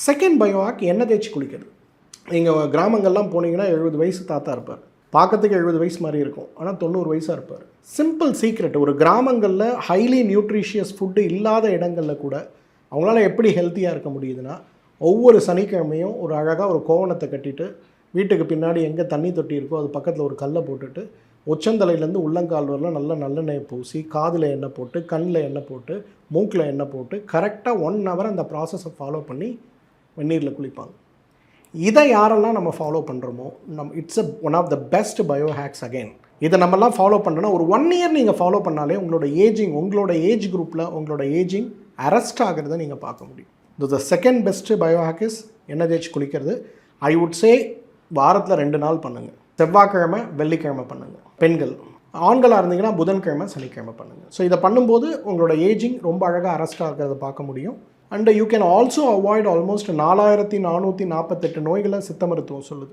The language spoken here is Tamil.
செகண்ட் பயோஹாக் எண்ணெய் தேய்ச்சி குளிக்கிறது. நீங்கள் கிராமங்கள்லாம் போனீங்கன்னா 70 வயசு தாத்தா இருப்பார். பார்க்கறதுக்கு 70 வயசு மாதிரி இருக்கும். ஆனால் 90 வயசாக இருப்பார். Simple secret. ஒரு கிராமங்களில் ஹைலி நியூட்ரிஷியஸ் ஃபுட்டு இல்லாத இடங்களில் கூட அவங்களால எப்படி ஹெல்த்தியாக இருக்க முடியுதுன்னா, ஒவ்வொரு சனிக்கிழமையும் ஒரு அழகாக ஒரு கோவணத்தை கட்டிட்டு, வீட்டுக்கு பின்னாடி எங்கே தண்ணி தொட்டி இருக்கோ அது பக்கத்தில் ஒரு கல்லை போட்டுட்டு, உச்சந்தலையிலேருந்து உள்ளங்கால் வரலாம் நல்லா நல்லெண்ணெயை பூசி, காதில் எண்ணெய் போட்டு, கண்ணில் எண்ணெய் போட்டு, மூக்கில் எண்ணெய் போட்டு, கரெக்டாக 1 ஹவர் அந்த ப்ராசஸை ஃபாலோ பண்ணி வெந்நீரில் குளிப்பாங்க. இதை யாரெல்லாம் நம்ம ஃபாலோ பண்ணுறோமோ it's one of the best bio hacks again. இதை நம்மலாம் ஃபாலோ பண்ணுறோன்னா ஒரு 1 இயர் நீங்கள் ஃபாலோ பண்ணாலே உங்களோட ஏஜ் குரூப்பில் உங்களோட ஏஜிங் அரெஸ்ட் ஆகிறத நீங்கள் பார்க்க முடியும். The second best bio hack is எண்ணெய் தேய்ச்சி குளிக்கிறது. ஐ வுட் சே வாரத்தில் 2 நாள் பண்ணுங்கள். செவ்வாய்க்கிழமை வெள்ளிக்கிழமை பண்ணுங்கள் பெண்கள். ஆண்களாக இருந்தீங்கன்னா புதன்கிழமை சனிக்கிழமை பண்ணுங்கள். ஸோ இதை பண்ணும்போது உங்களோட ஏஜிங் ரொம்ப அழகாக அரெஸ்ட் ஆகிறத பார்க்க முடியும். And you can also avoid almost 4448 நோய்களை சித்த மருத்துவம் சொல்லுது.